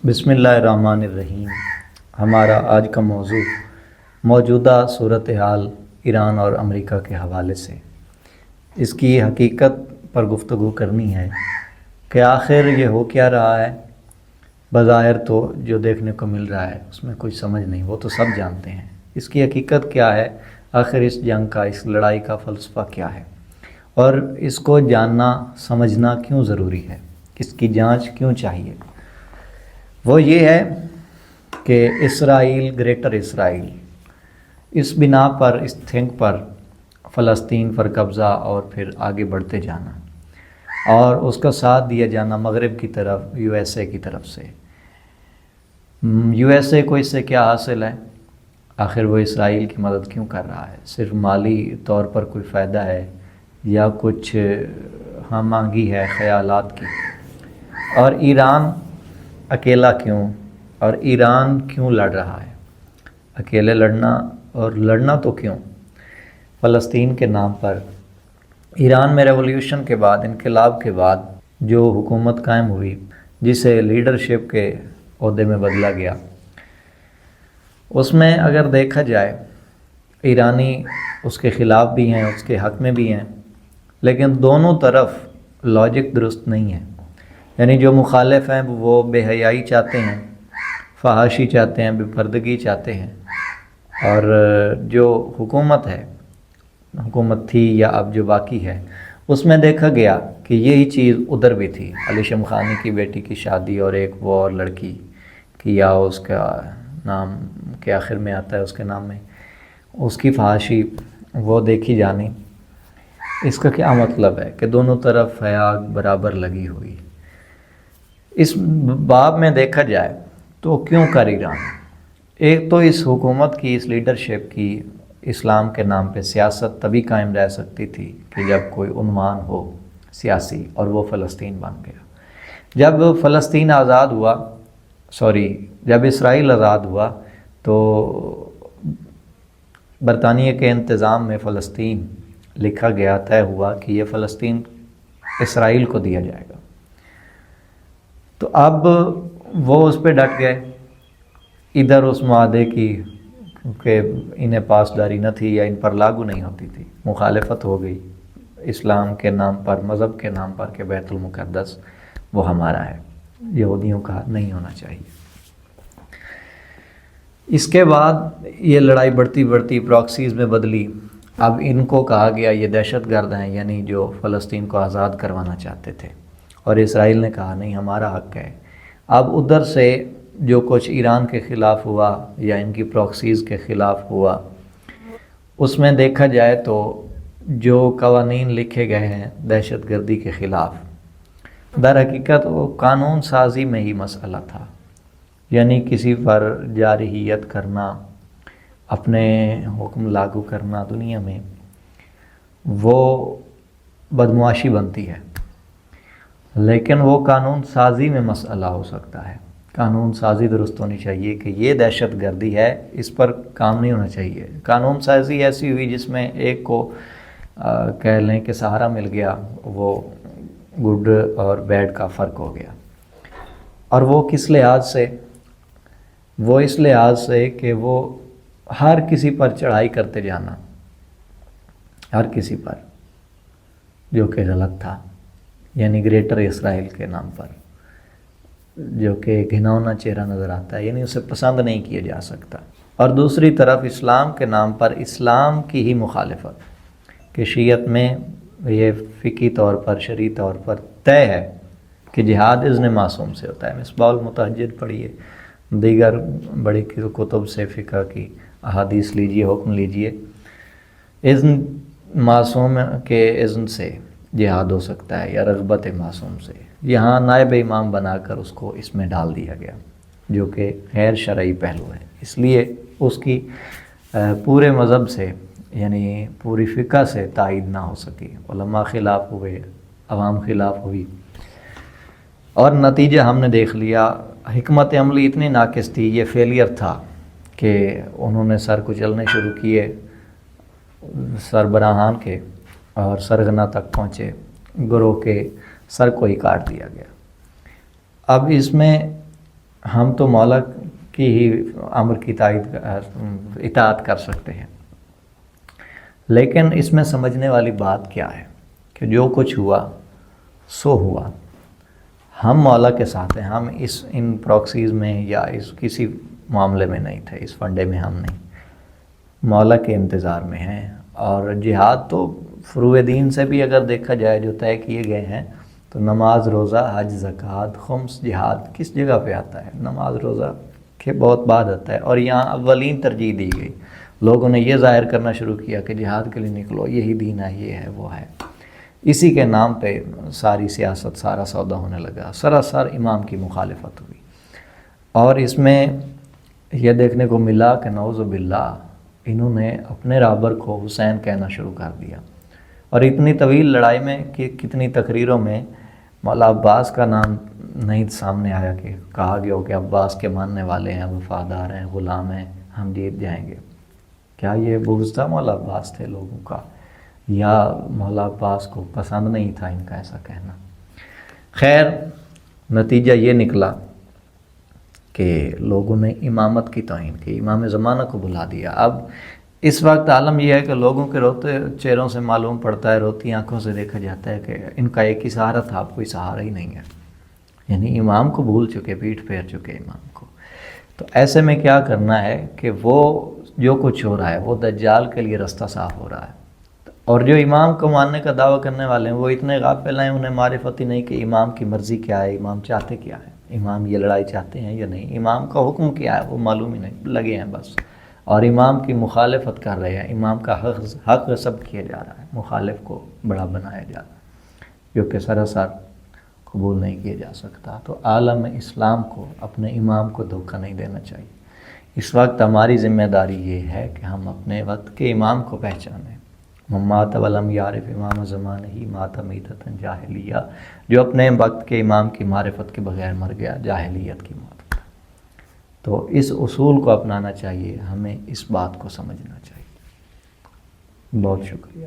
بسم اللہ الرحمن الرحیم۔ ہمارا آج کا موضوع موجودہ صورتحال ایران اور امریکہ کے حوالے سے اس کی حقیقت پر گفتگو کرنی ہے کہ آخر یہ ہو کیا رہا ہے۔ بظاہر تو جو دیکھنے کو مل رہا ہے اس میں کوئی سمجھ نہیں، وہ تو سب جانتے ہیں۔ اس کی حقیقت کیا ہے، آخر اس جنگ کا، اس لڑائی کا فلسفہ کیا ہے، اور اس کو جاننا سمجھنا کیوں ضروری ہے، اس کی جانچ کیوں چاہیے۔ وہ یہ ہے کہ اسرائیل، گریٹر اسرائیل، اس بنا پر، اس تھنک پر فلسطین پر قبضہ اور پھر آگے بڑھتے جانا اور اس کا ساتھ دیا جانا مغرب کی طرف، یو ایس اے کی طرف سے۔ یو ایس اے کو اس سے کیا حاصل ہے؟ آخر وہ اسرائیل کی مدد کیوں کر رہا ہے؟ صرف مالی طور پر کوئی فائدہ ہے یا کچھ ہم مانگی ہے خیالات کی؟ اور ایران اکیلا کیوں، اور ایران کیوں لڑ رہا ہے؟ اکیلے لڑنا، اور لڑنا تو کیوں؟ فلسطین کے نام پر ایران میں ریولوشن کے بعد، انقلاب کے بعد جو حکومت قائم ہوئی، جسے لیڈرشپ کے عہدے میں بدلا گیا، اس میں اگر دیکھا جائے ایرانی اس کے خلاف بھی ہیں، اس کے حق میں بھی ہیں، لیکن دونوں طرف لاجک درست نہیں ہے۔ یعنی جو مخالف ہیں وہ بے حیائی چاہتے ہیں، فحاشی چاہتے ہیں، بے پردگی چاہتے ہیں، اور جو حکومت ہے، حکومت تھی یا اب جو باقی ہے، اس میں دیکھا گیا کہ یہی چیز ادھر بھی تھی۔ علی شمخانی کی بیٹی کی شادی اور ایک وہ اور لڑکی کی، یا اس کا نام کے آخر میں آتا ہے، اس کے نام میں اس کی فحاشی وہ دیکھی جانی۔ اس کا کیا مطلب ہے کہ دونوں طرف ہے آگ برابر لگی ہوئی۔ اس باب میں دیکھا جائے تو کیوں کر ایران؟ ایک تو اس حکومت کی، اس لیڈرشپ کی اسلام کے نام پہ سیاست تبھی قائم رہ سکتی تھی کہ جب کوئی عنوان ہو سیاسی، اور وہ فلسطین بن گیا۔ جب فلسطین آزاد ہوا، جب اسرائیل آزاد ہوا تو برطانیہ کے انتظام میں فلسطین لکھا گیا، طے ہوا کہ یہ فلسطین اسرائیل کو دیا جائے گا۔ تو اب وہ اس پہ ڈٹ گئے، ادھر اس معاہدے کی کیونکہ انہیں پاسداری نہ تھی یا ان پر لاگو نہیں ہوتی تھی، مخالفت ہو گئی اسلام کے نام پر، مذہب کے نام پر کہ بیت المقدس وہ ہمارا ہے، یہودیوں کا نہیں ہونا چاہیے۔ اس کے بعد یہ لڑائی بڑھتی بڑھتی پراکسیز میں بدلی۔ اب ان کو کہا گیا یہ دہشت گرد ہیں، یعنی جو فلسطین کو آزاد کروانا چاہتے تھے، اور اسرائیل نے کہا نہیں، ہمارا حق ہے۔ اب ادھر سے جو کچھ ایران کے خلاف ہوا یا ان کی پراکسیز کے خلاف ہوا، اس میں دیکھا جائے تو جو قوانین لکھے گئے ہیں دہشت گردی کے خلاف، در حقیقت وہ قانون سازی میں ہی مسئلہ تھا۔ یعنی کسی پر جارحیت کرنا، اپنے حکم لاگو کرنا دنیا میں، وہ بدمعاشی بنتی ہے، لیکن وہ قانون سازی میں مسئلہ ہو سکتا ہے۔ قانون سازی درست ہونی چاہیے کہ یہ دہشت گردی ہے، اس پر کام نہیں ہونا چاہیے۔ قانون سازی ایسی ہوئی جس میں ایک کو کہہ لیں کہ سہارا مل گیا، وہ گڈ اور بیڈ کا فرق ہو گیا۔ اور وہ کس لحاظ سے؟ وہ اس لحاظ سے کہ وہ ہر کسی پر چڑھائی کرتے جانا، ہر کسی پر، جو کہ غلط تھا۔ یعنی گریٹر اسرائیل کے نام پر، جو کہ گھناؤنا چہرہ نظر آتا ہے، یعنی اسے پسند نہیں کیا جا سکتا۔ اور دوسری طرف اسلام کے نام پر اسلام کی ہی مخالفت، کہ شیعت میں یہ فقہی طور پر، شرعی طور پر طے ہے کہ جہاد اذن معصوم سے ہوتا ہے۔ مصباح المتحجد پڑھیے، دیگر بڑی کتب سے فقہ کی احادیث لیجیے، حکم لیجیے، اذن معصوم کے اذن سے جہاد ہو سکتا ہے، یا رغبت معصوم سے۔ یہاں نائب امام بنا کر اس کو اس میں ڈال دیا گیا، جو کہ غیر شرعی پہلو ہے۔ اس لیے اس کی پورے مذہب سے، یعنی پوری فقہ سے تائید نہ ہو سکی۔ علماء خلاف ہوئے، عوام خلاف ہوئی، اور نتیجہ ہم نے دیکھ لیا۔ حکمت عملی اتنی ناقص تھی، یہ فیلئر تھا کہ انہوں نے سر کچلنے شروع کیے سربراہان کے، اور سرغنہ تک پہنچے، گروہ کے سر کو ہی کاٹ دیا گیا۔ اب اس میں ہم تو مولا کی ہی امر کی اطاعت کر سکتے ہیں، لیکن اس میں سمجھنے والی بات کیا ہے کہ جو کچھ ہوا سو ہوا، ہم مولا کے ساتھ ہیں، ہم ان پراکسیز میں یا اس کسی معاملے میں نہیں تھے، اس فنڈے میں ہم نہیں، مولا کے انتظار میں ہیں۔ اور جہاد تو فروع دین سے بھی اگر دیکھا جائے جو طے کیے گئے ہیں تو نماز، روزہ، حج، زکوٰۃ، خمس، جہاد کس جگہ پہ آتا ہے؟ نماز روزہ کے بہت بعد آتا ہے، اور یہاں اولین ترجیح دی گئی۔ لوگوں نے یہ ظاہر کرنا شروع کیا کہ جہاد کے لیے نکلو، یہی دین ہے، یہ ہے، وہ ہے۔ اسی کے نام پہ ساری سیاست، سارا سودا ہونے لگا، سراسر امام کی مخالفت ہوئی۔ اور اس میں یہ دیکھنے کو ملا کہ نعوذ باللہ انہوں نے اپنے رابر کو حسین کہنا شروع کر دیا، اور اتنی طویل لڑائی میں کہ کتنی تقریروں میں مولا عباس کا نام نہیں سامنے آیا، کہ کہا گیا ہو کہ عباس کے ماننے والے ہیں، وفادار ہیں، غلام ہیں، ہم جیت جائیں گے۔ کیا یہ بغض تھا مولا عباس تھے لوگوں کا، یا مولا عباس کو پسند نہیں تھا ان کا ایسا کہنا؟ خیر، نتیجہ یہ نکلا کہ لوگوں نے امامت کی توہین کی، امام زمانہ کو بلا دیا۔ اب اس وقت عالم یہ ہے کہ لوگوں کے روتے چہروں سے معلوم پڑتا ہے، روتی آنکھوں سے دیکھا جاتا ہے کہ ان کا ایک ہی سہارا تھا، اب کوئی سہارا ہی نہیں ہے، یعنی امام کو بھول چکے، پیٹھ پھیر چکے امام کو۔ تو ایسے میں کیا کرنا ہے کہ وہ جو کچھ ہو رہا ہے وہ دجال کے لیے رستہ صاف ہو رہا ہے، اور جو امام کو ماننے کا دعویٰ کرنے والے ہیں وہ اتنے غافل ہیں، انہیں معرفت ہی نہیں کہ امام کی مرضی کیا ہے، امام چاہتے کیا ہے، امام یہ لڑائی چاہتے ہیں یا نہیں، امام کا حکم کیا ہے وہ معلوم ہی نہیں، لگے ہیں بس، اور امام کی مخالفت کر رہے ہیں، امام کا حق غصب کیا جا رہا ہے، مخالف کو بڑا بنایا جا رہا ہے، جو کہ سراسر قبول نہیں کیا جا سکتا۔ تو عالم اسلام کو اپنے امام کو دھوکہ نہیں دینا چاہیے۔ اس وقت ہماری ذمہ داری یہ ہے کہ ہم اپنے وقت کے امام کو پہچانیں۔ مات ولم یعرف امام زمانہ ہی مات میتۃ جاہلیہ، جو اپنے وقت کے امام کی معرفت کے بغیر مر گیا، جاہلیت کی موت۔ تو اس اصول کو اپنانا چاہیے، ہمیں اس بات کو سمجھنا چاہیے۔ بہت شکریہ۔